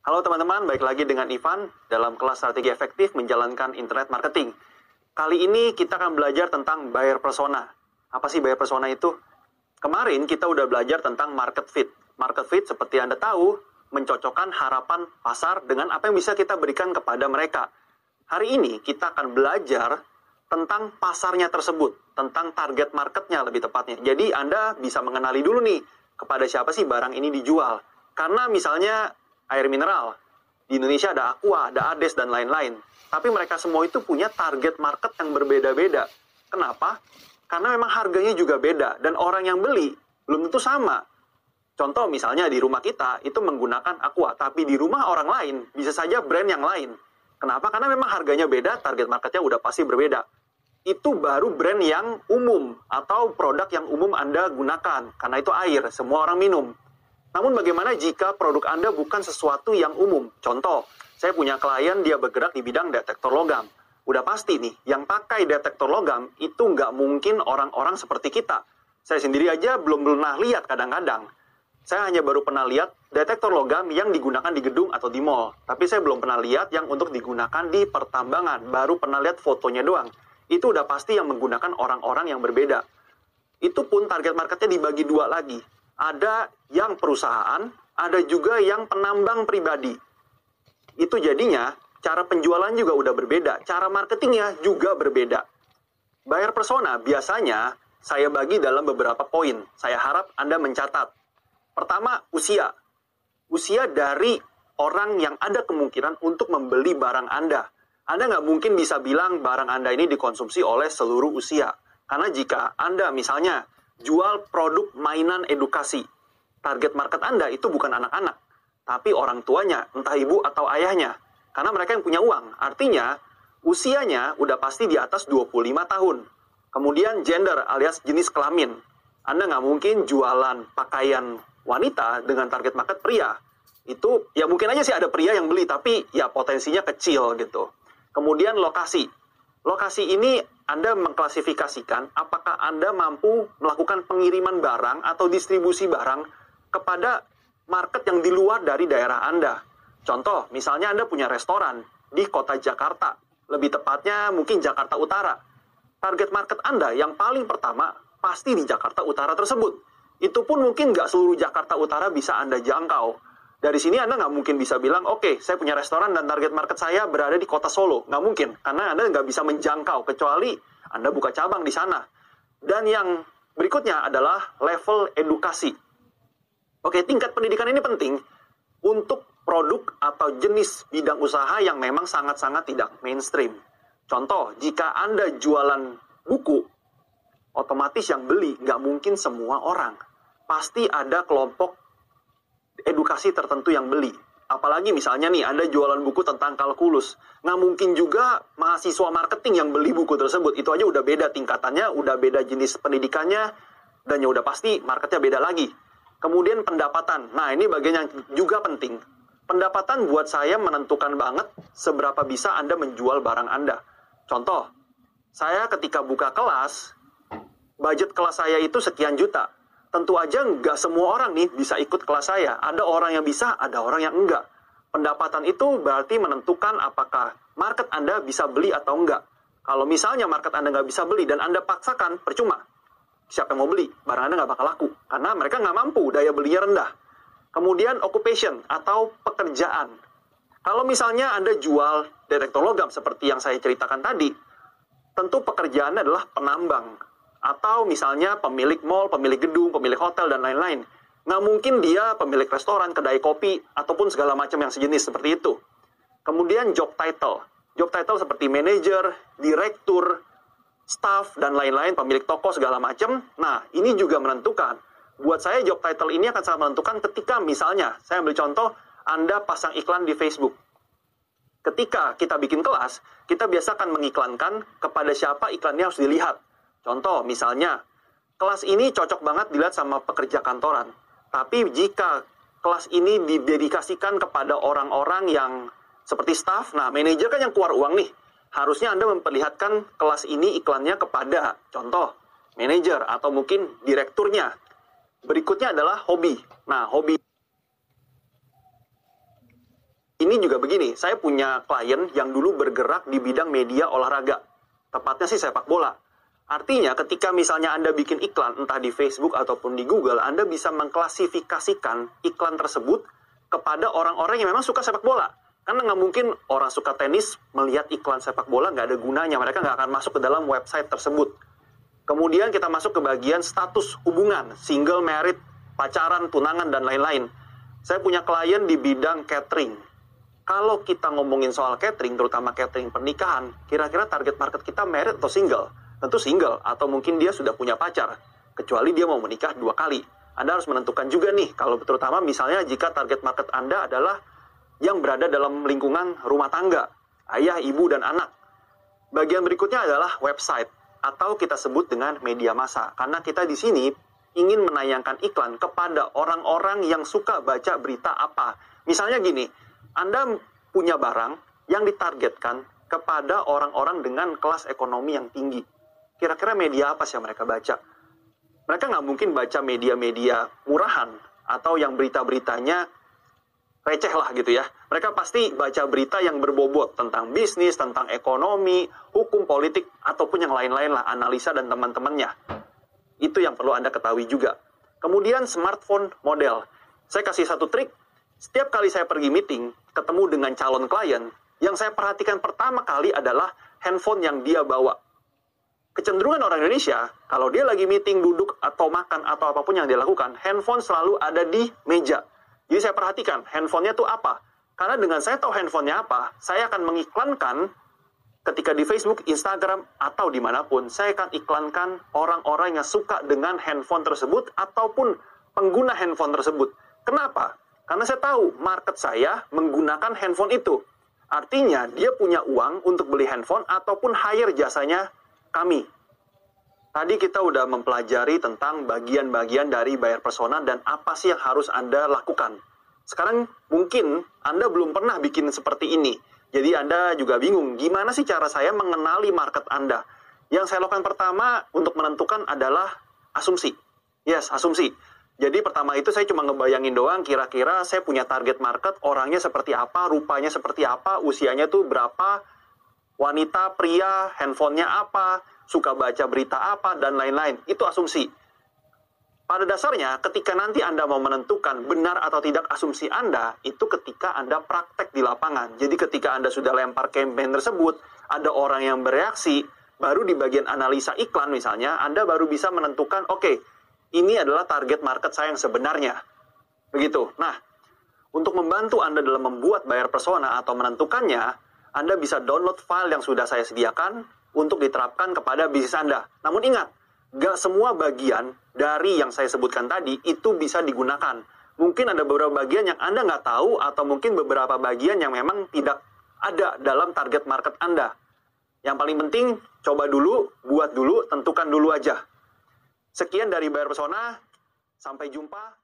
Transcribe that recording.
Halo teman-teman, baik lagi dengan Ivan dalam kelas strategi efektif menjalankan internet marketing. Kali ini kita akan belajar tentang buyer persona. Apa sih buyer persona itu? Kemarin kita udah belajar tentang market fit. Market fit seperti Anda tahu, mencocokkan harapan pasar dengan apa yang bisa kita berikan kepada mereka. Hari ini kita akan belajar tentang pasarnya tersebut, tentang target marketnya lebih tepatnya. Jadi Anda bisa mengenali dulu nih, kepada siapa sih barang ini dijual. Karena misalnya air mineral, di Indonesia ada Aqua, ada Ades, dan lain-lain. Tapi mereka semua itu punya target market yang berbeda-beda. Kenapa? Karena memang harganya juga beda, dan orang yang beli belum tentu sama. Contoh misalnya di rumah kita itu menggunakan Aqua, tapi di rumah orang lain bisa saja brand yang lain. Kenapa? Karena memang harganya beda, target marketnya udah pasti berbeda. Itu baru brand yang umum atau produk yang umum Anda gunakan, karena itu air, semua orang minum. Namun bagaimana jika produk Anda bukan sesuatu yang umum? Contoh, saya punya klien dia bergerak di bidang detektor logam. Udah pasti nih, yang pakai detektor logam itu nggak mungkin orang-orang seperti kita. Saya sendiri aja belum pernah lihat kadang-kadang. Saya hanya baru pernah lihat detektor logam yang digunakan di gedung atau di mall. Tapi saya belum pernah lihat yang untuk digunakan di pertambangan. Baru pernah lihat fotonya doang. Itu udah pasti yang menggunakan orang-orang yang berbeda. Itu pun target marketnya dibagi dua lagi. Ada yang perusahaan, ada juga yang penambang pribadi. Itu jadinya cara penjualan juga udah berbeda, cara marketingnya juga berbeda. Buyer persona biasanya saya bagi dalam beberapa poin. Saya harap Anda mencatat. Pertama, usia. Usia dari orang yang ada kemungkinan untuk membeli barang Anda. Anda nggak mungkin bisa bilang barang Anda ini dikonsumsi oleh seluruh usia. Karena jika Anda misalnya jual produk mainan edukasi, target market Anda itu bukan anak-anak, tapi orang tuanya, entah ibu atau ayahnya. Karena mereka yang punya uang. Artinya, usianya udah pasti di atas 25 tahun. Kemudian gender alias jenis kelamin. Anda nggak mungkin jualan pakaian wanita dengan target market pria. Itu, ya mungkin aja sih ada pria yang beli, tapi ya potensinya kecil gitu. Kemudian lokasi. Lokasi ini Anda mengklasifikasikan apakah Anda mampu melakukan pengiriman barang atau distribusi barang kepada market yang di luar dari daerah Anda. Contoh, misalnya Anda punya restoran di kota Jakarta, lebih tepatnya mungkin Jakarta Utara. Target market Anda yang paling pertama pasti di Jakarta Utara tersebut. Itu pun mungkin nggak seluruh Jakarta Utara bisa Anda jangkau. Dari sini Anda nggak mungkin bisa bilang, oke, saya punya restoran dan target market saya berada di kota Solo. Nggak mungkin, karena Anda nggak bisa menjangkau, kecuali Anda buka cabang di sana. Dan yang berikutnya adalah level edukasi. Oke, tingkat pendidikan ini penting untuk produk atau jenis bidang usaha yang memang sangat-sangat tidak mainstream. Contoh, jika Anda jualan buku, otomatis yang beli nggak mungkin semua orang. Pasti ada kelompok edukasi tertentu yang beli. Apalagi misalnya nih, Anda jualan buku tentang kalkulus. Nggak mungkin juga mahasiswa marketing yang beli buku tersebut. Itu aja udah beda tingkatannya, udah beda jenis pendidikannya, dan ya udah pasti marketnya beda lagi. Kemudian pendapatan. Nah, ini bagian yang juga penting. Pendapatan buat saya menentukan banget seberapa bisa Anda menjual barang Anda. Contoh, saya ketika buka kelas, budget kelas saya itu sekian juta. Tentu aja nggak semua orang nih bisa ikut kelas saya. Ada orang yang bisa, ada orang yang enggak. Pendapatan itu berarti menentukan apakah market Anda bisa beli atau enggak. Kalau misalnya market Anda nggak bisa beli dan Anda paksakan, percuma. Siapa yang mau beli? Barang Anda nggak bakal laku. Karena mereka nggak mampu, daya belinya rendah. Kemudian occupation atau pekerjaan. Kalau misalnya Anda jual detektor logam seperti yang saya ceritakan tadi, tentu pekerjaannya adalah penambang. Atau misalnya pemilik mall, pemilik gedung, pemilik hotel, dan lain-lain. Nggak mungkin dia pemilik restoran, kedai kopi, ataupun segala macam yang sejenis seperti itu. Kemudian job title. Job title seperti manajer, direktur, staff, dan lain-lain, pemilik toko, segala macam. Nah, ini juga menentukan. Buat saya job title ini akan sangat menentukan ketika misalnya, saya ambil contoh, Anda pasang iklan di Facebook. Ketika kita bikin kelas, kita biasa akan mengiklankan kepada siapa iklannya harus dilihat. Contoh, misalnya, kelas ini cocok banget dilihat sama pekerja kantoran. Tapi jika kelas ini didedikasikan kepada orang-orang yang seperti staff, nah manajer kan yang keluar uang nih. Harusnya Anda memperlihatkan kelas ini iklannya kepada, contoh, manajer atau mungkin direkturnya. Berikutnya adalah hobi. Nah, hobi ini juga begini, saya punya klien yang dulu bergerak di bidang media olahraga. Tepatnya sih sepak bola. Artinya ketika misalnya Anda bikin iklan, entah di Facebook ataupun di Google, Anda bisa mengklasifikasikan iklan tersebut kepada orang-orang yang memang suka sepak bola. Karena nggak mungkin orang suka tenis melihat iklan sepak bola, nggak ada gunanya. Mereka nggak akan masuk ke dalam website tersebut. Kemudian kita masuk ke bagian status hubungan, single, married, pacaran, tunangan, dan lain-lain. Saya punya klien di bidang catering. Kalau kita ngomongin soal catering, terutama catering pernikahan, kira-kira target market kita married atau single? Tentu single, atau mungkin dia sudah punya pacar. Kecuali dia mau menikah 2 kali. Anda harus menentukan juga nih, kalau terutama misalnya jika target market Anda adalah yang berada dalam lingkungan rumah tangga, ayah, ibu, dan anak. Bagian berikutnya adalah website, atau kita sebut dengan media massa. Karena kita di sini ingin menayangkan iklan kepada orang-orang yang suka baca berita apa. Misalnya gini, Anda punya barang yang ditargetkan kepada orang-orang dengan kelas ekonomi yang tinggi. Kira-kira media apa sih yang mereka baca? Mereka nggak mungkin baca media-media murahan atau yang berita-beritanya receh lah gitu ya. Mereka pasti baca berita yang berbobot tentang bisnis, tentang ekonomi, hukum, politik, ataupun yang lain-lain lah, analisa dan teman-temannya. Itu yang perlu Anda ketahui juga. Kemudian smartphone model. Saya kasih satu trik. Setiap kali saya pergi meeting, ketemu dengan calon klien, yang saya perhatikan pertama kali adalah handphone yang dia bawa. Kecenderungan orang Indonesia, kalau dia lagi meeting, duduk, atau makan, atau apapun yang dia lakukan, handphone selalu ada di meja. Jadi saya perhatikan, handphonenya itu apa? Karena dengan saya tahu handphonenya apa, saya akan mengiklankan ketika di Facebook, Instagram, atau dimanapun, saya akan iklankan orang-orang yang suka dengan handphone tersebut, ataupun pengguna handphone tersebut. Kenapa? Karena saya tahu market saya menggunakan handphone itu. Artinya dia punya uang untuk beli handphone ataupun hire jasanya kami. Tadi kita udah mempelajari tentang bagian-bagian dari buyer persona dan apa sih yang harus Anda lakukan. Sekarang mungkin Anda belum pernah bikin seperti ini. Jadi Anda juga bingung, gimana sih cara saya mengenali market Anda? Yang saya lakukan pertama untuk menentukan adalah asumsi. Yes, asumsi. Jadi pertama itu saya cuma ngebayangin doang, kira-kira saya punya target market, orangnya seperti apa, rupanya seperti apa, usianya tuh berapa, wanita, pria, handphonenya apa, suka baca berita apa, dan lain-lain. Itu asumsi. Pada dasarnya, ketika nanti Anda mau menentukan benar atau tidak asumsi Anda, itu ketika Anda praktek di lapangan. Jadi ketika Anda sudah lempar campaign tersebut, ada orang yang bereaksi, baru di bagian analisa iklan misalnya, Anda baru bisa menentukan, oke, ini adalah target market saya yang sebenarnya. Begitu. Nah, untuk membantu Anda dalam membuat buyer persona atau menentukannya, Anda bisa download file yang sudah saya sediakan untuk diterapkan kepada bisnis Anda. Namun ingat, gak semua bagian dari yang saya sebutkan tadi itu bisa digunakan. Mungkin ada beberapa bagian yang Anda nggak tahu atau mungkin beberapa bagian yang memang tidak ada dalam target market Anda. Yang paling penting, coba dulu, buat dulu, tentukan dulu aja. Sekian dari Buyer Persona, sampai jumpa.